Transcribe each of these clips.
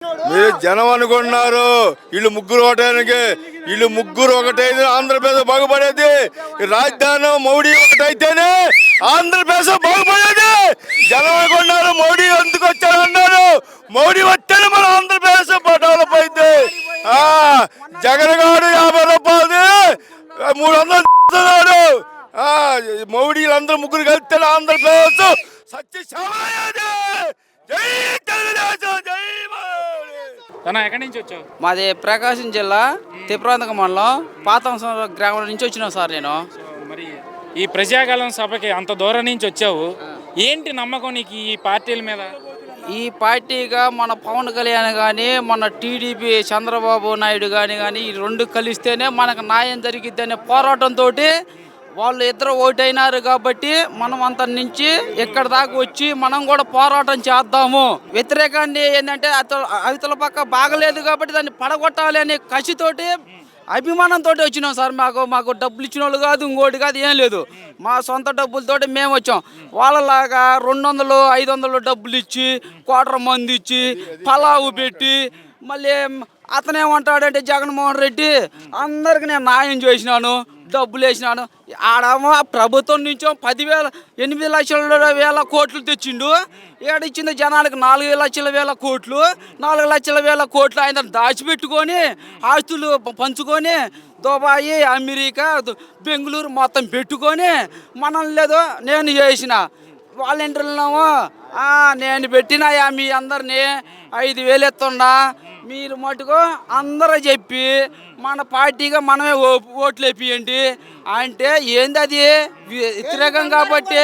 మీరు జనం అనుకుంటున్నారు వీళ్ళు ముగ్గురు ఒకటానికి, వీళ్ళు ముగ్గురు ఒకటైతే ఆంధ్రప్రదేశ్ బాగుపడేది. రాజధాని మోడీ ఒకటైతేనే ఆంధ్రప్రదేశ్ బాగుపడేది. జనం అనుకున్నారు మోడీ ఎందుకు వచ్చారు అన్నారు. మోడీ వస్తేనే మన ఆంధ్రప్రదేశ్ డెవలప్ అయింది. జగన్ గారు 50 రూపాయలు 300 మోడీ అందరూ ముగ్గురు కలిస్తే ఆంధ్రప్రదేశ్ సత్యశామయ్యేది. జై తెలుగుదేశం, జై ఎక్కడి నుంచి వచ్చావు? మాది ప్రకాశం జిల్లా తిప్రాంతక మండలం పాతం గ్రామం నుంచి వచ్చినాం సార్ నేను. మరి ఈ ప్రజాకాలం సభకి అంత దూరం నుంచి వచ్చావు, ఏంటి నమ్మకం నీకు ఈ పార్టీల మీద? ఈ పార్టీగా మన పవన్ కళ్యాణ్ కానీ మన టీడీపీ చంద్రబాబు నాయుడు కానీ ఈ రెండు కలిస్తేనే మనకు న్యాయం జరిగిద్దనే పోరాటంతో వాళ్ళు ఇద్దరు ఓటైనారు కాబట్టి మనం అంత నుంచి ఇక్కడ దాకా వచ్చి మనం కూడా పోరాటం చేద్దాము. వ్యతిరేకాన్ని ఏంటంటే అవతల పక్క బాగలేదు కాబట్టి దాన్ని పడగొట్టాలి అనే కసితోటి అభిమానంతో వచ్చినాం సార్. మాకు డబ్బులు ఇచ్చిన వాళ్ళు కాదు, ఇంకోటి కాదు, ఏం లేదు. మా సొంత డబ్బులతోటి మేము వచ్చాం. వాళ్ళలాగా 200 500 డబ్బులు ఇచ్చి క్వార్టర్ మంది ఇచ్చి పలావు పెట్టి మళ్ళీ అతనేమంటాడంటే జగన్మోహన్ రెడ్డి అందరికి నేను న్యాయం చేసినాను, డబ్బులు వేసినాను. ఆడమో ప్రభుత్వం నుంచో 8 లక్షల కోట్లు తెచ్చిండు. ఏడిచ్చింది జనాలకు 4 లక్షల కోట్లు, 4 లక్షల కోట్లు ఆయన దాచిపెట్టుకొని ఆస్తులు పంచుకొని దుబాయి అమెరికా బెంగళూరు మొత్తం పెట్టుకొని మనల్ని లేదో నేను చేసిన వాలంటీర్లనేమో నేను పెట్టినాయా మీ అందరినీ 5,000 ఎత్తున్నా మీరు మటుకు అందరూ చెప్పి మన పార్టీగా మనమే ఓట్లు వేపియండి అంటే ఏంది అది వ్యతిరేకం. కాబట్టి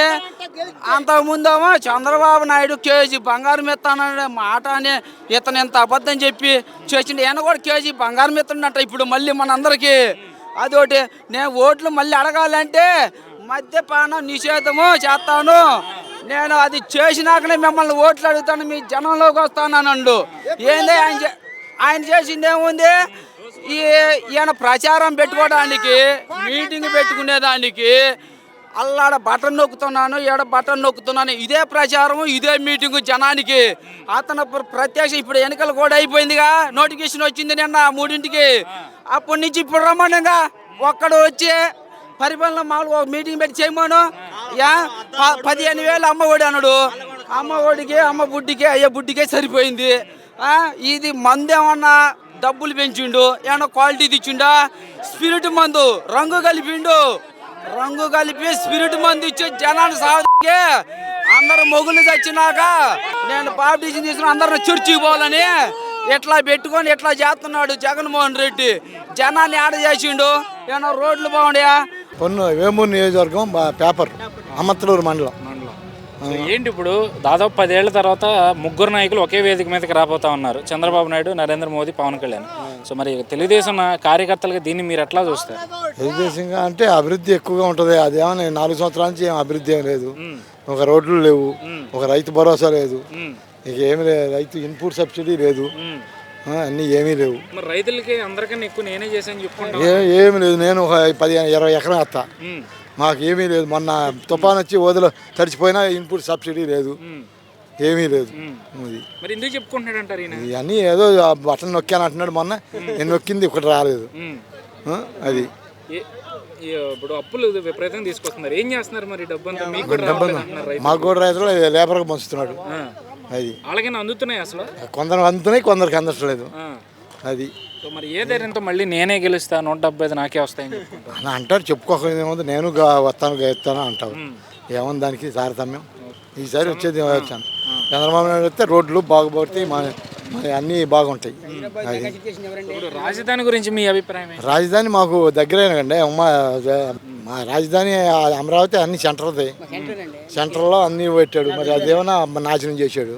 అంతకుముందేమో చంద్రబాబు నాయుడు కేజీ బంగారం ఎత్తాననే మాట అని ఇతను ఎంత అబద్ధం చెప్పి చేసిండు. ఈయన కూడా కేజీ బంగారం ఎత్తుండట ఇప్పుడు మళ్ళీ మనందరికీ. అదొకటి నేను ఓట్లు మళ్ళీ అడగాలంటే మద్యపానం నిషేధము చేస్తాను, నేను అది చేసినాకనే మిమ్మల్ని ఓట్లు అడుగుతాను, మీ జనంలోకి వస్తానండు. ఏంది ఆయన చేసింది ఏముంది? ఈయన ప్రచారం పెట్టుకోవడానికి మీటింగ్ పెట్టుకునేదానికి అల్లాడ బటన్ నొక్కుతున్నాను ఈడ బటన్ నొక్కుతున్నాను, ఇదే ప్రచారం ఇదే మీటింగు జనానికి. అతను ప్రత్యక్ష ఇప్పుడు ఎన్నికలు కూడా అయిపోయిందిగా, నోటిఫికేషన్ వచ్చింది నిన్న 3ంటికి. అప్పటి నుంచి ఇప్పుడు రమ్మనంగా ఒక్కడు వచ్చి పరిపాలన మామూలుగా ఒక మీటింగ్ పెట్టి చేయమను 15,000 అమ్మ ఒడి అన్నాడు. అమ్మ ఒడికి అమ్మ బుడ్డికి అయ్యే బుడ్డికే సరిపోయింది. ఇది మందు ఏమన్నా డబ్బులు పెంచిండు, ఏమన్నా క్వాలిటీ తెచ్చిండా? స్పిరిట్ మందు రంగు కలిపిండు, రంగు కలిపి స్పిరిట్ మందు ఇచ్చి జనాన్ని సాగే అందరు మొగులు తెచ్చినాక నేను బాప్టిజం తీసుకుని అందరిని చర్చికి పోవాలని ఎట్లా పెట్టుకొని ఎట్లా చేస్తున్నాడు జగన్మోహన్ రెడ్డి. జనాన్ని ఆడ చేసిండు. ఏమన్నా రోడ్లు బాగుండయా? వేమూరు నియోజకవర్గం పేపర్ అమ్మత్తలూరు మండలం. ఏంటి ఇప్పుడు దాదాపు 10 ఏళ్ల తర్వాత ముగ్గురు నాయకులు ఒకే వేదిక మీదకి రాబోతా ఉన్నారు, చంద్రబాబు నాయుడు, నరేంద్ర మోదీ, పవన్ కళ్యాణ్. సో మరి తెలుగుదేశం కార్యకర్తలుగా దీన్ని మీరు ఎట్లా చూస్తారు? తెలుగుదేశంగా అంటే అభివృద్ధి ఎక్కువగా ఉంటుంది. అదేమో 4 సంవత్సరాల నుంచి ఏం అభివృద్ధి ఏం లేదు. ఒక రోడ్లు లేవు, ఒక రైతు భరోసా లేదు, ఇక ఏమి లేదు, రైతు ఇన్పుట్ సబ్సిడీ లేదు, అన్నీ ఏమీ లేవు. రైతులకి అందరికన్నా ఎక్కువ నేనే చేశాను చెప్పుకుంటా. ఏమి లేదు. నేను ఒక 15-20 ఎకరం వేస్తా, మాకు ఏమీ లేదు. మొన్న తుఫాన్ వచ్చి వదిలి తడిచిపోయినా ఇన్పుట్ సబ్సిడీ లేదు, ఏమీ లేదు. మరి ఎందుకు చెప్పుకుంటున్నాడు అంటారు ఇవన్నీ ఏదో బట్టలు నొక్కాను అంటున్నాడు. మొన్న నేను నొక్కింది ఒకటి రాలేదు. అది ఇప్పుడు అప్పులు విపరీతంగా తీసుకొస్తున్నారు, ఏం చేస్తున్నారు మరి? డబ్బు మాకు కూడా రైతులు లేబర్గా పంచుతున్నాడు. అది అలాగే అందుతున్నాయి అసలు, కొందరు అందుతున్నాయి, కొందరికి అందట్లేదు. అది మరి ఏ ధైర్యంతో మళ్ళీ నేనే గెలుస్తా 175 నాకే వస్తాయని అని అంటారు. చెప్పుకోకపోతే ఏముంది, నేను వస్తాను గెలుస్తాను అంటావు. ఏముంది దానికి తారతమ్యం? ఈసారి వచ్చేది వచ్చాను చంద్రబాబు నాయుడు వస్తే రోడ్లు బాగుపడతాయి, మరి అన్నీ బాగుంటాయి. రాజధాని గురించి మీ అభిప్రాయం? రాజధాని మాకు దగ్గరేనండి. మా రాజధాని అమరావతి అన్ని సెంటర్ది, సెంటర్లో అన్నీ పెట్టాడు. మరి అదేమన్నా నాశనం చేశాడు.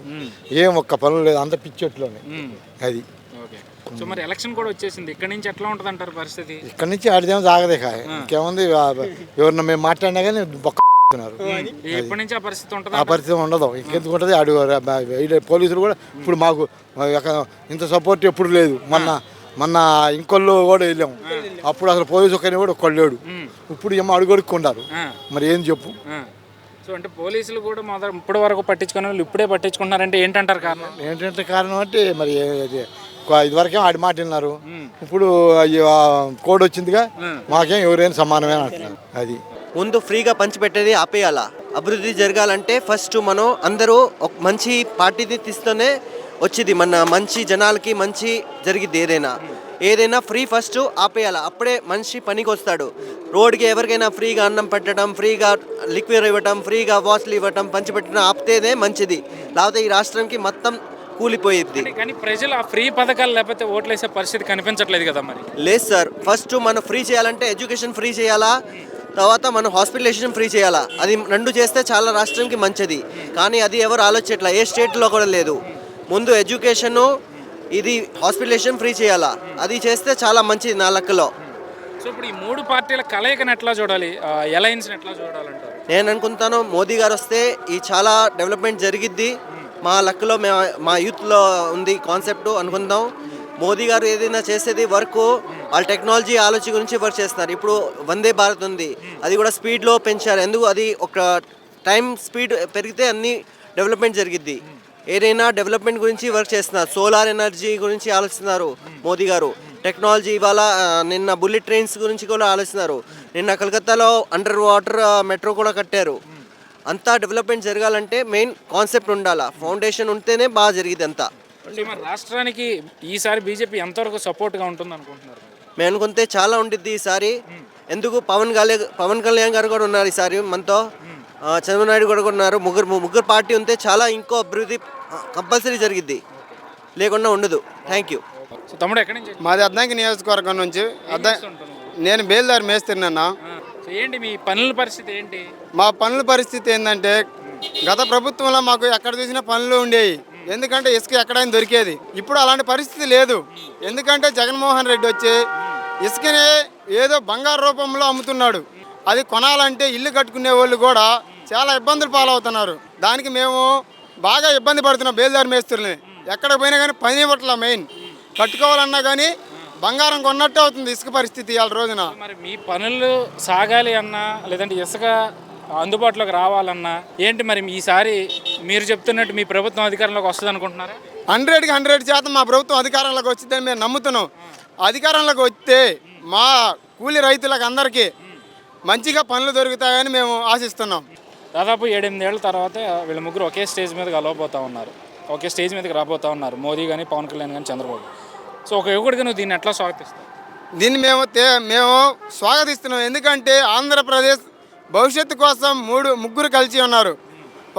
ఏం ఒక్క పనులు లేదు, అంత పిచ్చోట్లోనే. అది సో మరి ఎలక్షన్ కూడా వచ్చేసింది, ఇక్కడ నుంచి ఎట్లా ఉంటుంది అంటారు పరిస్థితి? ఇక్కడ నుంచి ఆడిదేమో సాగదే కాయ, ఇంకేముంది? ఎవరన్నా మేము మాట్లాడినా కానీ బొక్క ఇప్పటి నుంచి ఆ పరిస్థితి ఉంటుంది. ఆ పరిస్థితి ఉండదు, ఇంకెందుకు ఉంటుంది? అడుగు పోలీసులు కూడా ఇప్పుడు మాకు ఇంత సపోర్ట్ ఎప్పుడు లేదు. మొన్న ఇంకొల్లు కూడా వెళ్ళాము, అప్పుడు అసలు పోలీసు ఒక్కరిని కూడా ఒక్కడు లేడు. ఇప్పుడు ఏమో అడుగడుక్కున్నారు. మరి ఏం చెప్పు? సో అంటే పోలీసులు కూడా ఇప్పటి వరకు పట్టించుకునే వాళ్ళు ఇప్పుడే పట్టించుకుంటున్నారంటే ఏంటంటారు కారణం? ఏంటంటే కారణం అంటే మరి ఇదివరకేం ఆడి మాట విన్నారు, ఇప్పుడు కోడ్ వచ్చిందిగా మాకేం ఎవరైనా సమానమే అంటున్నారు. అది ముందు ఫ్రీగా పంచిపెట్టేది ఆపేయాలా. అభివృద్ధి జరగాలంటే ఫస్ట్ మనం అందరూ ఒక మంచి పార్టీని తీస్తూనే వచ్చింది, మన మంచి జనాలకి మంచి జరిగిద్ది. ఏదైనా ఫ్రీ ఫస్ట్ ఆపేయాలా, అప్పుడే మనిషి పనికి వస్తాడు. రోడ్కి ఎవరికైనా ఫ్రీగా అన్నం పెట్టడం, ఫ్రీగా లిక్విడ్ ఇవ్వటం, ఫ్రీగా వాష్లు ఇవ్వటం, పంచిపెట్టడం ఆపితేనే మంచిది. లేకపోతే ఈ రాష్ట్రానికి మొత్తం కూలిపోయిద్ది. కానీ ప్రజలు ఆ ఫ్రీ పథకాలు లేకపోతే ఓట్లేసే పరిస్థితి కనిపించట్లేదు కదా మరి. లేదు సార్, ఫస్ట్ మనం ఫ్రీ చేయాలంటే ఎడ్యుకేషన్ ఫ్రీ చేయాలా, తర్వాత మనం హాస్పిటలైజేషన్ ఫ్రీ చేయాలా. అది రెండు చేస్తే చాలా రాష్ట్రానికి మంచిది. కానీ అది ఎవరు ఆలోచించట్లా, ఏ స్టేట్లో కూడా లేదు. ముందు ఎడ్యుకేషను, ఇది హాస్పిటలైజేషన్ ఫ్రీ చేయాలా, అది చేస్తే చాలా మంచిది నా లెక్కలో. సో ఇప్పుడు ఈ మూడు పార్టీల కలయికను ఎట్లా చూడాలి, అలయన్స్ని ఎట్లా చూడాలంటారు? నేను అనుకుంటాను మోదీ గారు వస్తే ఈ చాలా డెవలప్మెంట్ జరిగిద్ది. మా లెక్కలో మా యూత్లో ఉంది కాన్సెప్ట్ అనుకుందాం. మోదీ గారు ఏదైనా చేసేది వర్క్ వాళ్ళ టెక్నాలజీ ఆలోచన గురించి వర్క్ చేస్తున్నారు. ఇప్పుడు వందే భారత్ ఉంది, అది కూడా స్పీడ్లో పెంచారు. ఎందుకు అది ఒక టైం స్పీడ్ పెరిగితే అన్ని డెవలప్మెంట్ జరిగిద్ది. ఏదైనా డెవలప్మెంట్ గురించి వర్క్ చేస్తున్నారు. సోలార్ ఎనర్జీ గురించి ఆలోచిస్తున్నారు మోదీ గారు. టెక్నాలజీ ఇవాళ నిన్న బుల్లెట్ ట్రైన్స్ గురించి కూడా ఆలోచిస్తున్నారు. నిన్న కలకత్తాలో అండర్ వాటర్ మెట్రో కూడా కట్టారు. అంతా డెవలప్మెంట్ జరగాలంటే మెయిన్ కాన్సెప్ట్ ఉండాలా, ఫౌండేషన్ ఉంటేనే బాగా జరిగింది అంతా. అంటే మన రాష్ట్రానికి ఈసారి బీజేపీ ఎంతవరకు సపోర్ట్గా ఉంటుంది అనుకుంటున్నారు? మేము అనుకుంటే చాలా ఉండిద్ది ఈసారి. ఎందుకు పవన్ కళ్యాణ్ గారు కూడా ఉన్నారు ఈసారి మనతో, చంద్రబాబు నాయుడు కూడా ఉన్నారు. ముగ్గురు పార్టీ ఉంటే చాలా ఇంకో అభివృద్ధి కంపల్సరీ జరిగిద్ది, లేకుండా ఉండదు. Thank you. సో తమ్ముడు ఎక్కడి నుంచి? మాది అద్దంకి నియోజకవర్గం నుంచి. నేను బేల్దారి మేస్తున్నాను. సో ఏంటి మీ పనుల పరిస్థితి ఏంటి? మా పనుల పరిస్థితి ఏంటంటే గత ప్రభుత్వంలో మాకు ఎక్కడ చూసినా పనులు ఉండేవి. ఎందుకంటే ఇసుక ఎక్కడైనా దొరికేది. ఇప్పుడు అలాంటి పరిస్థితి లేదు. ఎందుకంటే జగన్మోహన్ రెడ్డి వచ్చి ఇసుకనే ఏదో బంగారు రూపంలో అమ్ముతున్నాడు. అది కొనాలంటే ఇల్లు కట్టుకునే వాళ్ళు కూడా చాలా ఇబ్బందులు పాలవుతున్నారు. దానికి మేము బాగా ఇబ్బంది పడుతున్నాం బేల్దారి మేస్తుల్ని. ఎక్కడ పోయినా కానీ పని ఇవ్వట్లా. మెయిన్ కట్టుకోవాలన్నా కానీ బంగారం కొన్నట్టు అవుతుంది ఇసుక పరిస్థితి ఇవాళ రోజున. మరి మీ పనులు సాగాలి అన్నా, లేదంటే ఇసుక అందుబాటులోకి రావాలన్నా ఏంటి మరి ఈసారి మీరు చెప్తున్నట్టు మీ ప్రభుత్వం అధికారంలోకి వస్తుంది అనుకుంటున్నారా? 100కి 100% మా ప్రభుత్వం అధికారంలోకి వచ్చిందని మేము నమ్ముతున్నాం. అధికారంలోకి వస్తే మా కూలి రైతులకు అందరికీ మంచిగా పనులు దొరుకుతాయని మేము ఆశిస్తున్నాం. దాదాపు 7-8 ఏళ్ళ తర్వాత వీళ్ళ ముగ్గురు ఒకే స్టేజ్ మీద కలవబోతూ ఉన్నారు, ఒకే స్టేజ్ మీదకి రాబోతూ ఉన్నారు, మోదీ కానీ పవన్ కళ్యాణ్ కానీ చంద్రబాబు. సో ఒక యువకుడిగా నువ్వు దీన్ని ఎట్లా స్వాగతిస్తావు? దీన్ని మేము స్వాగతిస్తున్నాం. ఎందుకంటే ఆంధ్రప్రదేశ్ భవిష్యత్తు కోసం ముగ్గురు కలిసి ఉన్నారు.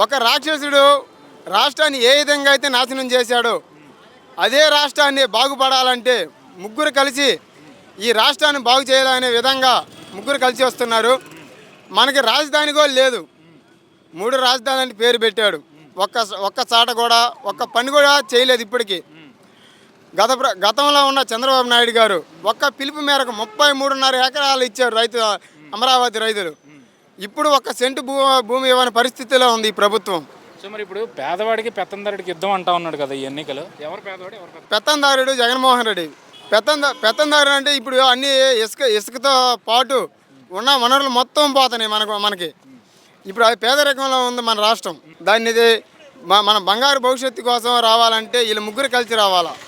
ఒక రాక్షసుడు రాష్ట్రాన్ని ఏ విధంగా అయితే నాశనం చేశాడో అదే రాష్ట్రాన్ని బాగుపడాలంటే ముగ్గురు కలిసి ఈ రాష్ట్రాన్ని బాగు చేయాలనే విధంగా ముగ్గురు కలిసి వస్తున్నారు. మనకి రాజధాని కూడా లేదు, 3 రాజధాని పేరు పెట్టాడు. ఒక్క చాట కూడా ఒక్క పని కూడా చేయలేదు ఇప్పటికీ. గతంలో ఉన్న చంద్రబాబు నాయుడు గారు ఒక్క పిలుపు మేరకు 33.5 ఎకరాలు ఇచ్చారు అమరావతి రైతులు. ఇప్పుడు 1 సెంటు భూమి ఇవ్వని పరిస్థితిలో ఉంది ఈ ప్రభుత్వం. సో మరి ఇప్పుడు పేదవాడికి పెత్తందారుడికి యుద్ధం అంటా ఉన్నాడు కదా ఈ ఎన్నికలు. ఎవరు పేదవాడు ఎవరు పెత్తందారుడు? జగన్మోహన్ రెడ్డి. పెత్తందారుడు అంటే ఇప్పుడు అన్ని ఇసుకతో పాటు ఉన్న వనరులు మొత్తం పోతున్నాయి మనకి. ఇప్పుడు అది పేదరికంలో ఉంది మన రాష్ట్రం. దాన్ని మన బంగారు భవిష్యత్తు కోసం రావాలంటే వీళ్ళు ముగ్గురు కలిసి రావాలా.